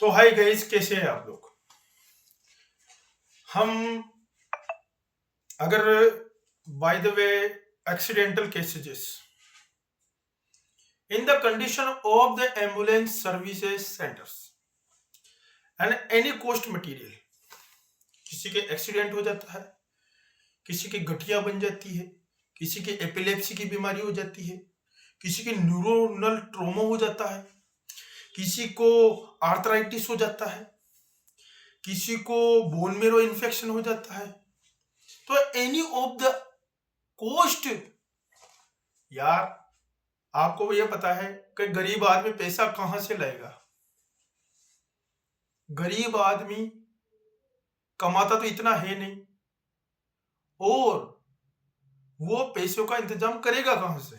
तो hi guys, कैसे हैं आप लोग। हम अगर by the way accidental cases in the condition of the ambulance services centres and any cost material, किसी के एक्सीडेंट हो जाता है, किसी की गठिया बन जाती है, किसी की एपिलेप्सी की बीमारी हो जाती है, किसी की न्यूरोनल ट्रोमा हो जाता है, किसी को आर्थराइटिस हो जाता है, किसी को बोन मेरो इन्फेक्शन हो जाता है। तो एनी ऑफ द कोस्ट, यार आपको ये पता है कि गरीब आदमी पैसा कहां से लाएगा। गरीब आदमी कमाता तो इतना है नहीं, और वो पैसों का इंतजाम करेगा कहां से।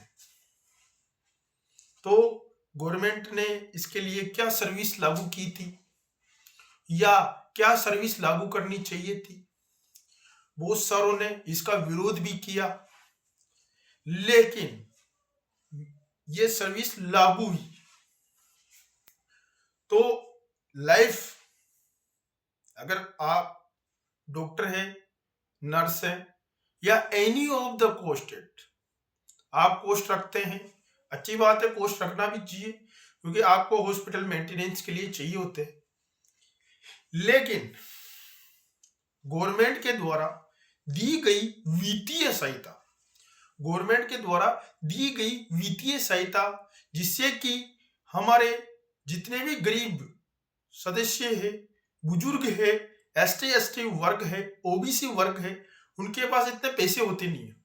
तो गवर्नमेंट ने इसके लिए क्या सर्विस लागू की थी या क्या सर्विस लागू करनी चाहिए थी, बहुत सारों ने इसका विरोध भी किया, लेकिन ये सर्विस लागू हुई। तो लाइफ, अगर आप डॉक्टर है, नर्स है, या एनी ऑफ द कोस्टेड, आप पोस्ट रखते हैं, अच्छी बात है, पोस्ट रखना भी चाहिए क्योंकि आपको हॉस्पिटल मेंटेनेंस के लिए चाहिए होते हैं। लेकिन गवर्नमेंट के द्वारा दी गई वित्तीय सहायता, गवर्नमेंट के द्वारा दी गई वित्तीय सहायता, जिससे कि हमारे जितने भी गरीब सदस्य है, बुजुर्ग है, एसटी वर्ग है, ओबीसी वर्ग है, उनके पास इतने पैसे होते नहीं है।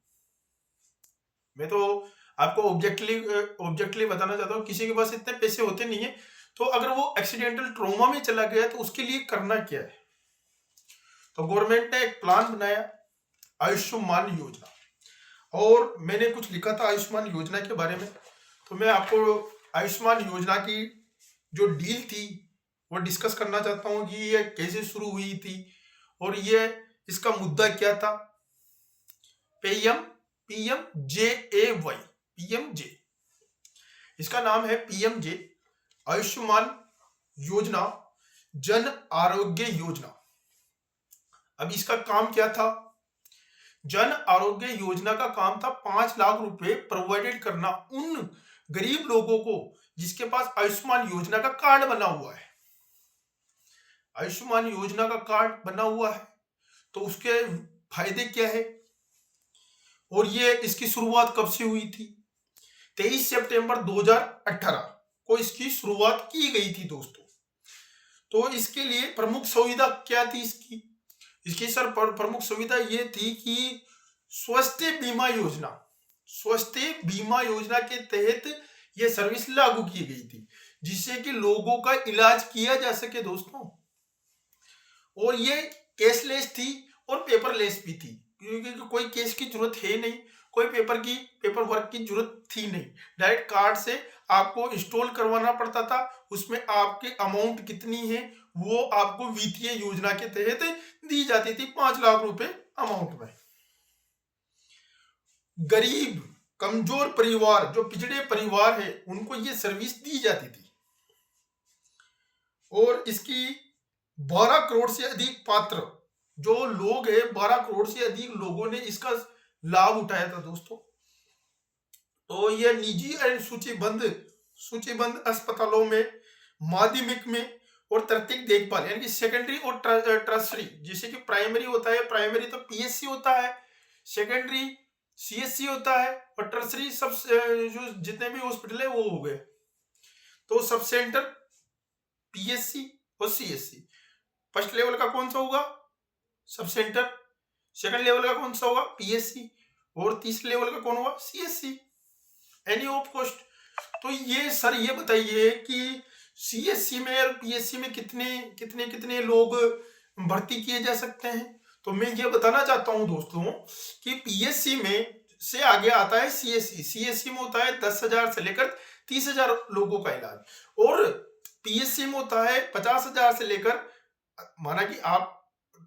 मैं तो आपको ऑब्जेक्टली बताना चाहता हूँ, किसी के पास इतने पैसे होते नहीं है। तो अगर वो एक्सीडेंटल ट्रॉमा में चला गया तो उसके लिए करना क्या है। तो गवर्नमेंट ने एक प्लान बनाया, आयुष्मान योजना, और मैंने कुछ लिखा था आयुष्मान योजना के बारे में। तो मैं आपको आयुष्मान योजना की जो डील थी वो डिस्कस करना चाहता हूँ कि ये कैसे शुरू हुई थी और ये इसका मुद्दा क्या था। पीएमजे, इसका नाम है पीएमजे, आयुष्मान योजना, जन आरोग्य योजना। अब इसका काम क्या था। जन आरोग्य योजना का काम था 5 लाख रुपए प्रोवाइडेड करना उन गरीब लोगों को जिसके पास आयुष्मान योजना का कार्ड बना हुआ है। आयुष्मान योजना का कार्ड बना हुआ है तो उसके फायदे क्या है, और ये इसकी शुरुआत कब से हुई थी। 23 सितंबर 2018 को इसकी शुरुआत की गई थी दोस्तों। तो इसके लिए प्रमुख सुविधा क्या थी इसकी सर प्रमुख सुविधा ये थी कि स्वास्थ्य बीमा योजना, स्वास्थ्य बीमा योजना के तहत ये सर्विस लागू की गई थी, जिससे कि लोगों का इलाज किया जा सके दोस्तों। और ये कैशलेस थी और पेपरलेस भी थी, क्योंकि कोई कैश की जरूरत है नहीं, कोई पेपर वर्क की जरूरत थी नहीं। डायरेक्ट कार्ड से आपको इंस्टॉल करवाना पड़ता था, उसमें आपके अमाउंट कितनी है वो आपको वित्तीय योजना के तहत दी जाती थी, 5 लाख रुपए अमाउंट में। गरीब कमजोर परिवार, जो पिछड़े परिवार है, उनको ये सर्विस दी जाती थी। और इसकी 12 करोड़ से अधिक पात्र जो लोग हैं, 12 करोड़ से अधिक लोगों ने इसका लाभ उठाया था दोस्तों। तो यह निजी एवं सूचीबद्ध अस्पतालों में, माध्यमिक में और तृतीयक देखभाल यानी कि सेकेंडरी और टर्सरी, जैसे कि प्राइमरी होता है, प्राइमरी तो पीएससी होता है, सेकेंडरी सीएससी होता है, और टर्सरी सब जो जितने भी हॉस्पिटल है वो हो गए। तो सब सेंटर पीएससी और सीएससी। फर्स्ट लेवल का कौन सा होगा, सब सेंटर। सेकंड लेवल का कौन सा होगा, पीएससी। और तीसरे लेवल का कौन होगा, सीएससी, एनी ऑफ कोस्ट। तो ये सर ये बताइए कि सीएससी में और पीएससी में कितने लोग भर्ती किए जा सकते हैं। तो मैं ये बताना चाहता हूं दोस्तों कि पीएससी में से आगे आता है सीएससी। सीएससी में होता है 10,000 से लेकर 30,000 लोगों का इलाज, और पीएससी में होता है 50,000 से लेकर, माना कि आप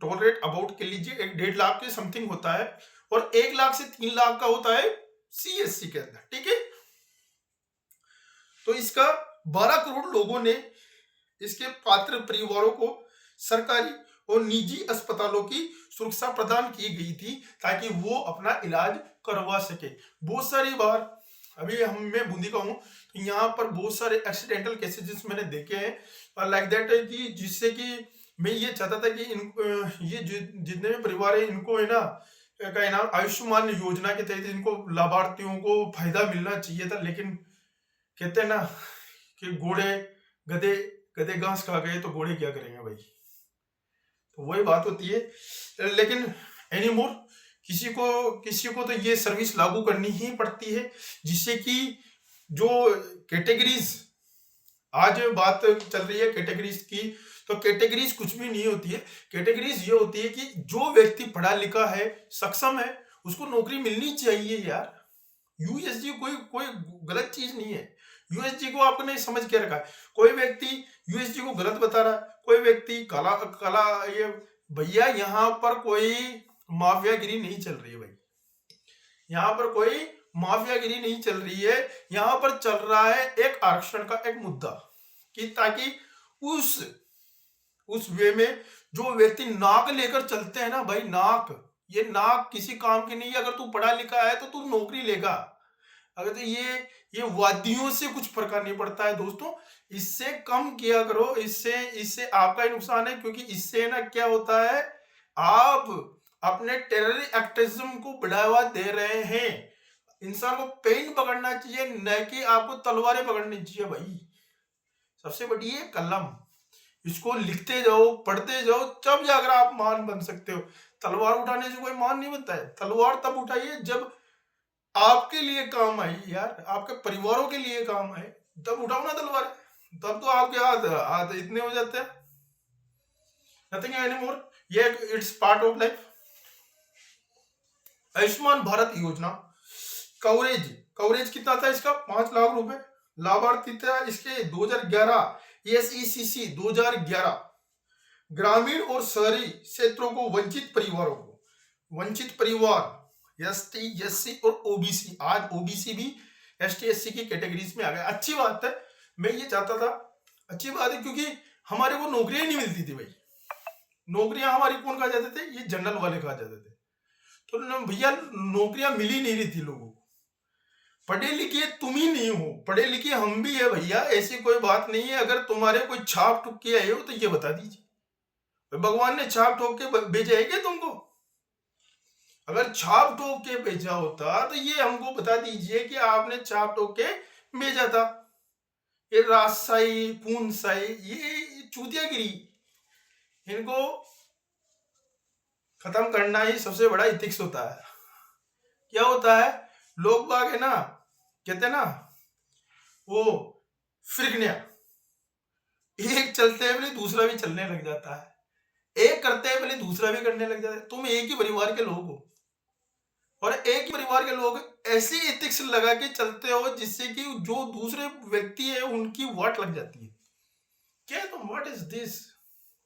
टॉलरेट अबाउट के लीजिए 1.5 लाख के समथिंग होता है, और 1 लाख से 3 लाख का होता है सीएससी के अंदर, ठीक है। तो इसका 12 करोड़ लोगों ने इसके पात्र परिवारों को सरकारी और निजी अस्पतालों की सुरक्षा प्रदान की गई थी ताकि वो अपना इलाज करवा सके। बहुत सारी बार अभी मैं बूंदी का हूँ तो यहाँ पर बहुत सारे एक्सीडेंटल केसेस मैंने देखे हैं और लाइक दैट है कि जिससे कि मैं ये चाहता था कि ये जितने भी परिवार है इनको है ना का इनाम आयुष्मान योजना के तहत इनको लाभार्थियों को फायदा मिलना चाहिए था, लेकिन कहते हैं ना कि घोड़े गधे गधे घास खा गए तो घोड़े क्या करेंगे भाई। तो वही बात होती है। लेकिन एनी मोर किसी को तो ये सर्विस लागू करनी ही पड़ती है, जिससे कि जो कैटेगरीज आज बात चल रही है कैटेगरीज की, तो कैटेगरीज कुछ भी नहीं होती है। कैटेगरीज ये होती है कि जो व्यक्ति पढ़ा लिखा है, सक्षम है, उसको नौकरी मिलनी चाहिए यार। यूएसजी कोई कोई गलत चीज नहीं है। यूएसजी को आपने समझ के रखा है। कोई व्यक्ति यूएसजी को गलत बता रहा है, कोई व्यक्ति काला काला ये भैया यहाँ पर कोई माफियागिरी नहीं चल रही है भाई। यहाँ पर कोई माफियागिरी नहीं चल रही है। यहाँ पर चल रहा है एक आरक्षण का एक मुद्दा कि ताकि उस वे में जो व्यक्ति नाक लेकर चलते हैं ना भाई, ये नाक किसी काम की नहीं है। अगर तू पढ़ा लिखा है तो तू नौकरी लेगा। अगर तो ये वादियों से कुछ फर्क नहीं पड़ता है दोस्तों। इससे कम किया करो, इससे आपका ही नुकसान है, क्योंकि इससे ना क्या होता है, आप अपने टेरर एक्टिविज्म को बढ़ावा दे रहे हैं। इंसान को पेन पकड़ना चाहिए, न कि आपको तलवारें पकड़नी चाहिए भाई। सबसे बड़ी है कलम, इसको लिखते जाओ, पढ़ते जाओ, तब जाकर आप महान बन सकते हो। तलवार उठाने से कोई महान नहीं बनता है। तलवार तब उठाइए जब आपके लिए काम आई यार, आपके परिवारों के लिए काम आए, तब उठाओ ना तलवार। तब तो आपके हाथ इतने हो जाते हैं। नथिंग एनीमोर, ये it's part of life. Ayushman Bharat योजना कवरेज कितना था इसका? 5 लाख रुपए। लाभार्थी था इसके 2011 एसईसीसी 2011। ग्रामीण और शहरी क्षेत्रों को वंचित परिवार एसटी एससी और ओबीसी, आज ओबीसी भी एसटी एससी की कैटेगरीज में आ गया। अच्छी बात है, मैं ये चाहता था, अच्छी बात है, क्योंकि हमारे को नौकरियां नहीं मिलती थी भाई। नौकरियां हमारी कौन खा जाते थे? ये जनरल वाले खा जाते थे। तो भैया नौकरियां मिल ही नहीं रही थी लोगों को। पढ़े लिखे तुम ही नहीं हो, पढ़े लिखे हम भी है भैया, ऐसी कोई बात नहीं है। अगर तुम्हारे कोई छाप ठुक के आए हो तो ये बता दीजिए। भगवान ने छाप ठोक के भेजा है क्या तुमको? अगर छाप ठोक के भेजा होता तो ये हमको बता दीजिए कि आपने छाप ठोक के भेजा था। ये राजशाही पूंजशाही, ये चूतियागिरी, इनको खत्म करना ही सबसे बड़ा इथिक्स होता है। क्या होता है, लोग बाग है ना, कहते हैं ना वो फ्रिगनिया, एक चलते हैं बोले दूसरा भी चलने लग जाता है, एक करते हैं बोले दूसरा भी करने लग जाता है। तुम एक ही परिवार के लोग हो और एक ही परिवार के लोग ऐसे एथिक्स लगा के चलते हो जिससे कि जो दूसरे व्यक्ति है उनकी वाट लग जाती है। क्या तुम, what is this,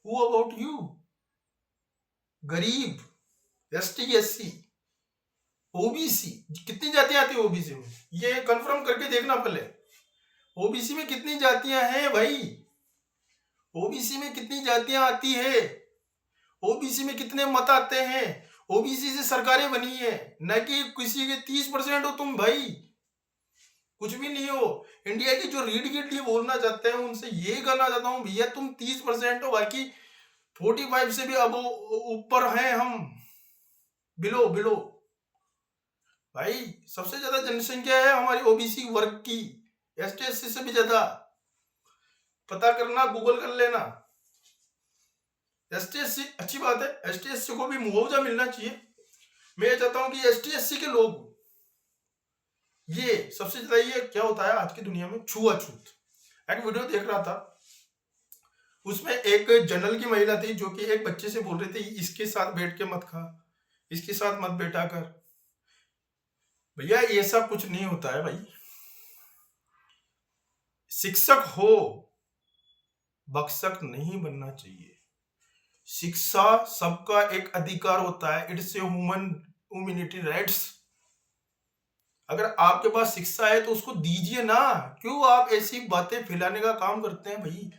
who about you? गरीब, एसटी एससी, ओबीसी, कितनी जातियां आती है ओबीसी में? ये कंफर्म करके देखना पहले, ओबीसी में कितनी जातियां हैं भाई? ओबीसी में कितनी जातियां आती है? ओबीसी में कितने मत आते हैं? ओबीसी से सरकारें बनी है, न कि किसी के 30% हो तुम भाई, कुछ भी नहीं हो। इंडिया की जो रीढ़ की हड्डी बोलना चाहते हैं उनसे ये कहना चाहता हूं, भैया तुम 30% हो, बाकी 45 से भी अब ऊपर हैं हम, बिलो भाई। सबसे ज्यादा जनसंख्या है हमारी ओबीसी वर्ग की, एसटी एससी से भी ज्यादा। पता करना, गूगल कर लेना। एसटी एससी अच्छी बात है, एसटी एससी को भी मुआवजा मिलना चाहिए। मैं ये चाहता हूं कि एसटी एससी के लोग, ये सबसे ज्यादा ये क्या होता है आज की दुनिया में, छुआछूत। एक वीडियो देख रहा था, उसमें एक जनरल की महिला थी जो कि एक बच्चे से बोल रही थी इसके साथ बैठ के मत खा, इसके साथ मत बैठा कर। भैया ये सब कुछ नहीं होता है भाई। शिक्षक हो, बख्शक नहीं बनना चाहिए। शिक्षा सबका एक अधिकार होता है, इट्स ए ह्यूमैनिटी राइट्स। अगर आपके पास शिक्षा है तो उसको दीजिए ना, क्यों आप ऐसी बातें फैलाने का काम करते हैं भाई?